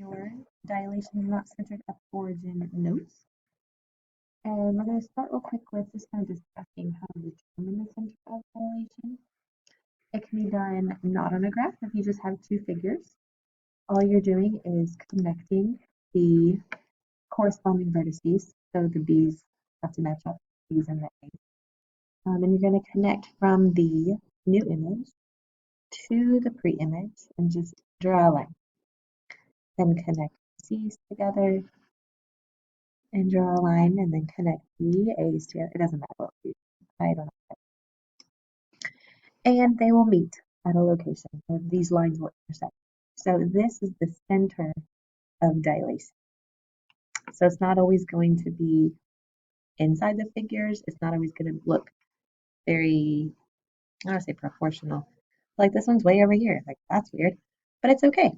your dilation not centered at origin notes. And we're going to start real quick with just kind of discussing how to determine the center of dilation. It can be done not on a graph if you just have two figures. All you're doing is connecting the corresponding vertices. So the B's have to match up B's and the A's. And you're going to connect from the new image to the pre-image and just draw a line. Then connect C's together and draw a line and then connect the A's together. It doesn't matter what we do. I don't know. And they will meet at a location. So these lines will intersect. So this is the center of dilation. So it's not always going to be inside the figures. It's not always going to look very, I don't want to say proportional. Like this one's way over here. Like that's weird, but it's okay.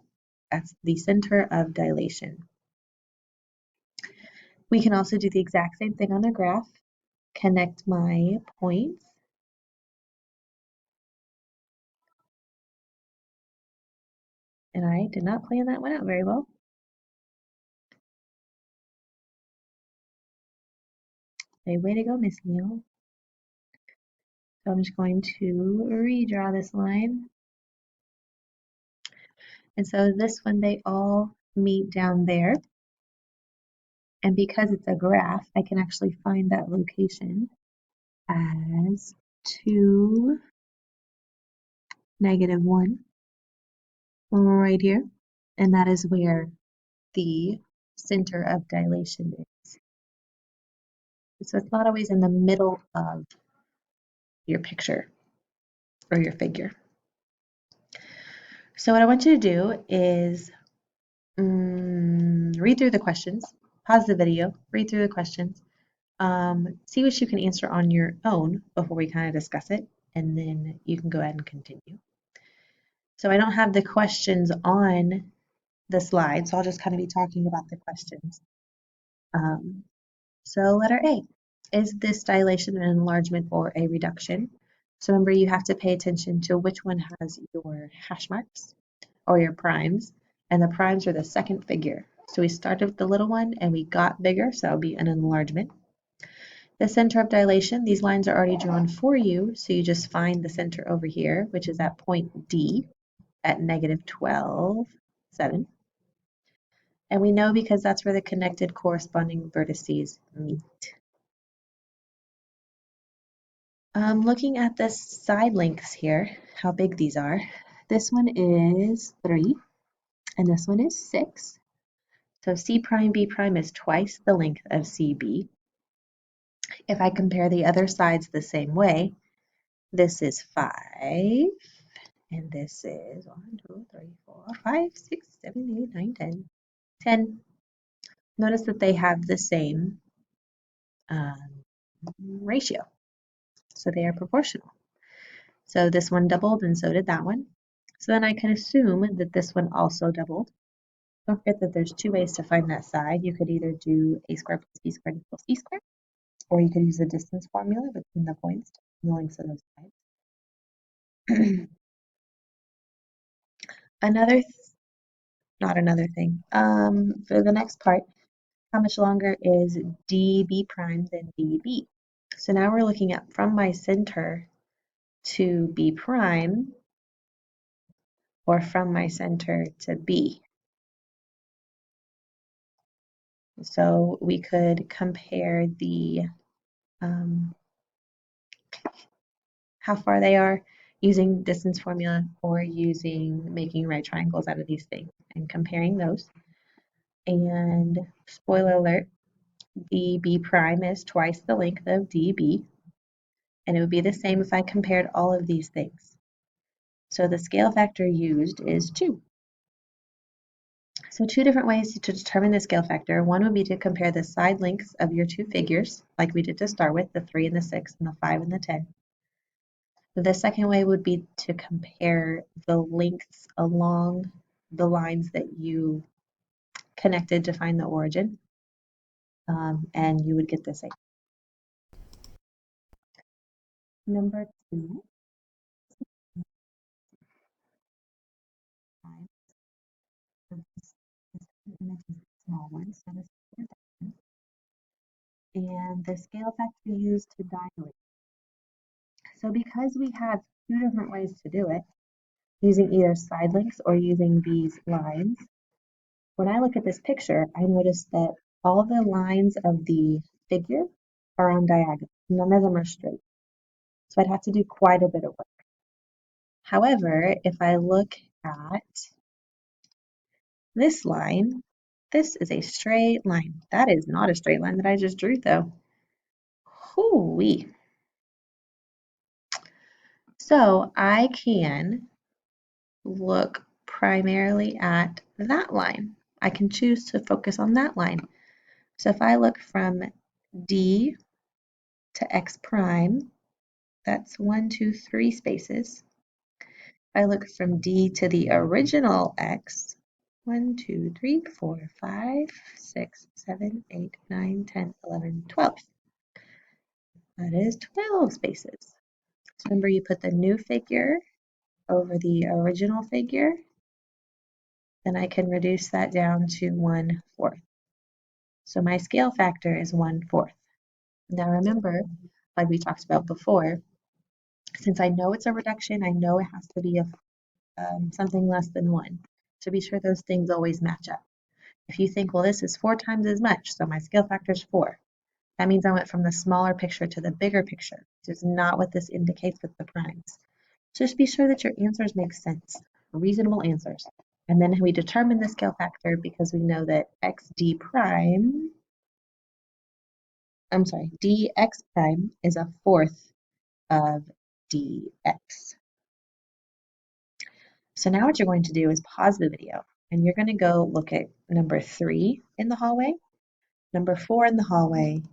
That's the center of dilation. We can also do the exact same thing on the graph. Connect my points. And I did not plan that one out very well. Okay, way to go, Miss Neal. So I'm just going to redraw this line. And so this one, they all meet down there. And because it's a graph, I can actually find that location as 2, -1 right here. And that is where the center of dilation is. So it's not always in the middle of your picture or your figure. So what I want you to do is read through the questions, pause the video, read through the questions, see what you can answer on your own before we kind of discuss it, and then you can go ahead and continue. So I don't have the questions on the slide, so I'll just kind of be talking about the questions. So letter A, is this dilation an enlargement or a reduction? So remember, you have to pay attention to which one has your hash marks or your primes, and the primes are the second figure. So we started with the little one and we got bigger, so that would be an enlargement. The center of dilation, these lines are already drawn for you, so you just find the center over here, which is at point D at -12, 7. And we know because that's where the connected corresponding vertices meet. Looking at the side lengths here, how big these are. This one is 3, and this one is 6. So C prime B prime is twice the length of CB. If I compare the other sides the same way, this is 5, and this is 1, 2, 3, 4, 5, 6, 7, 8, 9, 10. 10. Notice that they have the same ratio, so they are proportional. So this one doubled and so did that one. So then I can assume that this one also doubled. Don't forget that there's two ways to find that side. You could either do a squared plus b squared equals c squared, or you could use the distance formula between the points and the lengths of those sides. Not another thing. For the next part, how much longer is db prime than db? So now we're looking at from my center to b prime, or from my center to b. So we could compare the how far they are using distance formula or making right triangles out of these things and comparing those. And spoiler alert, dB prime is twice the length of dB, and it would be the same if I compared all of these things. So the scale factor used is 2. So two different ways to determine the scale factor. One would be to compare the side lengths of your two figures, like we did to start with, the 3 and the 6 and the 5 and the 10. The second way would be to compare the lengths along the lines that you connected to find the origin, and you would get the same. Number 2. increment is the small one, so this is reduction. And the scale factor used to dilate. So because we have two different ways to do it, using either side links or using these lines, when I look at this picture, I notice that all the lines of the figure are on diagonal. None of them are straight. So I'd have to do quite a bit of work. However, if I look at this line, this is a straight line. That is not a straight line that I just drew though. Hoo-wee. So I can look primarily at that line. I can choose to focus on that line. So if I look from D to X prime, that's 1, 2, 3 spaces. If I look from D to the original X, 1, 2, 3, 4, 5, 6, 7, 8, 9, 10, 11, 12. That is 12 spaces. So remember, you put the new figure over the original figure, then I can reduce that down to 1/4. So my scale factor is 1/4. Now remember, like we talked about before, since I know it's a reduction, I know it has to be something less than 1. So be sure those things always match up. If you think, well, this is 4 times as much, so my scale factor is 4. That means I went from the smaller picture to the bigger picture, which is not what this indicates with the primes. So just be sure that your answers make sense, reasonable answers. And then we determine the scale factor because we know that xd prime, dx prime is 1/4 of dx. So now what you're going to do is pause the video and you're going to go look at number 3 in the hallway, number 4 in the hallway,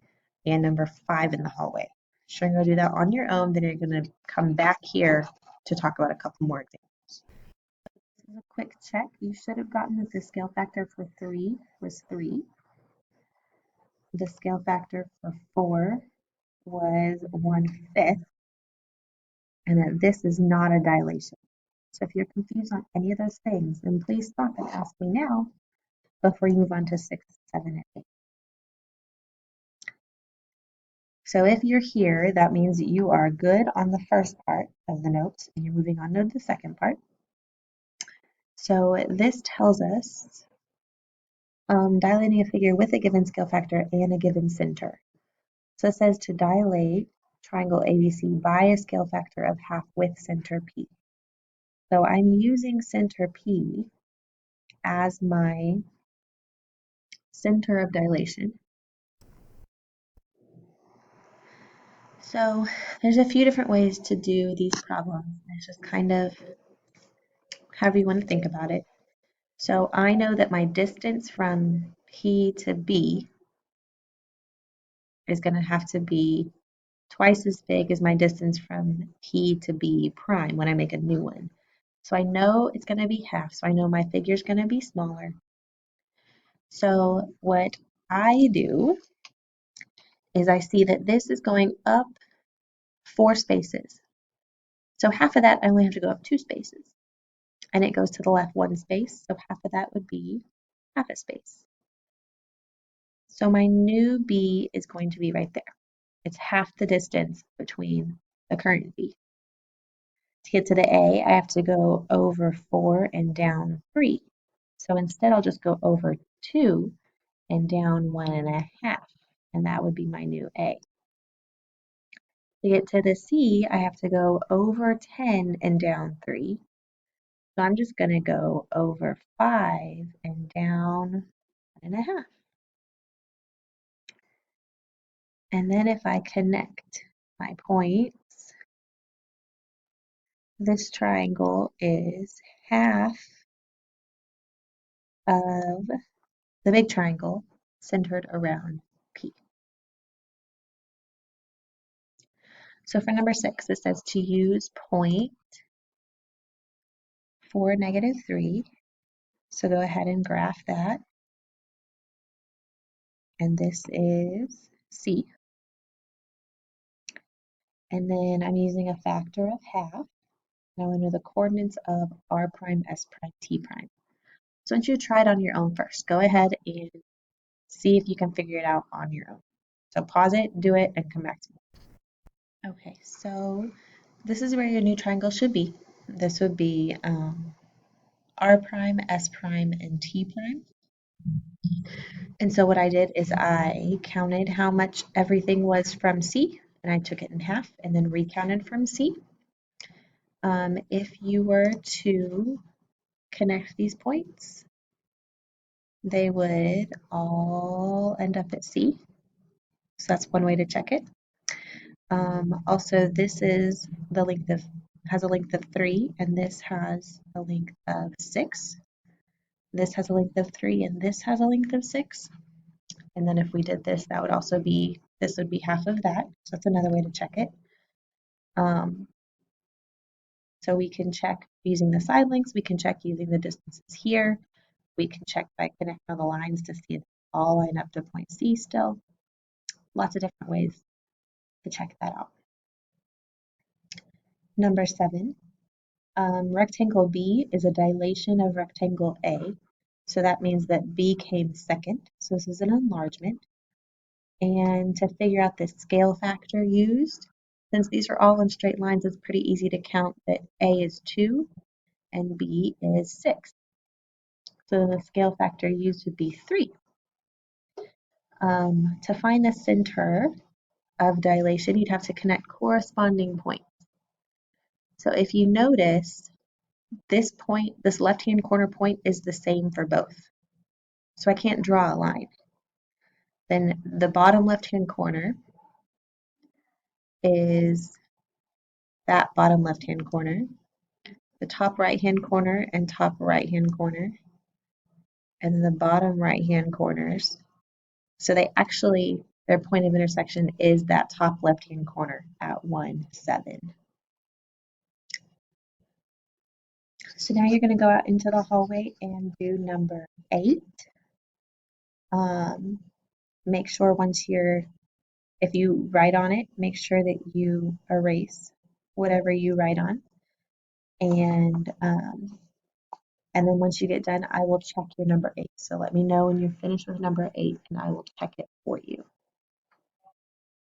and number 5 in the hallway. So you're going to do that on your own, then you're going to come back here to talk about a couple more examples. This is a quick check. You should have gotten that the scale factor for 3 was 3. The scale factor for 4 was 1/5, and that this is not a dilation. So if you're confused on any of those things, then please stop and ask me now before you move on to 6, 7, and 8. So if you're here, that means that you are good on the first part of the notes and you're moving on to the second part. So this tells us dilating a figure with a given scale factor and a given center. So it says to dilate triangle ABC by a scale factor of half with center P. So I'm using center P as my center of dilation. So there's a few different ways to do these problems. It's just kind of however you want to think about it. So I know that my distance from P to B is going to have to be twice as big as my distance from P to B prime when I make a new one. So I know it's going to be half, so I know my figure is going to be smaller. So what I do is I see that this is going up 4 spaces. So half of that I only have to go up 2 spaces. And it goes to the left 1 space, so half of that would be half a space. So my new B is going to be right there. It's half the distance between the current B. To get to the A, I have to go over 4 and down 3. So instead, I'll just go over 2 and down 1.5, and that would be my new A. To get to the C, I have to go over 10 and down 3. So I'm just going to go over 5 and down 1.5. And then if I connect my points, this triangle is half of the big triangle centered around P. So for number 6, it says to use point for -3. So go ahead and graph that. And this is C. And then I'm using a factor of half. Now I know the coordinates of R prime, S prime, T prime. So I want you to try it on your own first. Go ahead and see if you can figure it out on your own. So pause it, do it, and come back to me. Okay, so this is where your new triangle should be. This would be R prime, S prime, and T prime. And so what I did is I counted how much everything was from C, and I took it in half and then recounted from C. If you were to connect these points, they would all end up at C. So that's one way to check it. Also, this is the length of, has a length of 3, and this has a length of 6. This has a length of 3, and this has a length of 6. And then if we did this, that would also be, this would be half of that. So that's another way to check it. So we can check using the side lengths, we can check using the distances here, we can check by connecting all the lines to see if they all line up to point C still. Lots of different ways to check that out. Number 7, rectangle B is a dilation of rectangle A. So that means that B came second. So this is an enlargement. And to figure out the scale factor used, since these are all in straight lines, it's pretty easy to count that A is 2 and B is 6. So the scale factor used would be 3. To find the center of dilation, you'd have to connect corresponding points. So if you notice, this point, this left-hand corner point is the same for both. So I can't draw a line. Then the bottom left-hand corner is that bottom left-hand corner, the top right-hand corner and top right-hand corner, and then the bottom right-hand corners. So they actually, their point of intersection is that top left-hand corner at 1, 7. So now you're going to go out into the hallway and do number 8. Make sure once you're, if you write on it, make sure that you erase whatever you write on. And then once you get done, I will check your number 8. So let me know when you're finished with number 8 and I will check it for you.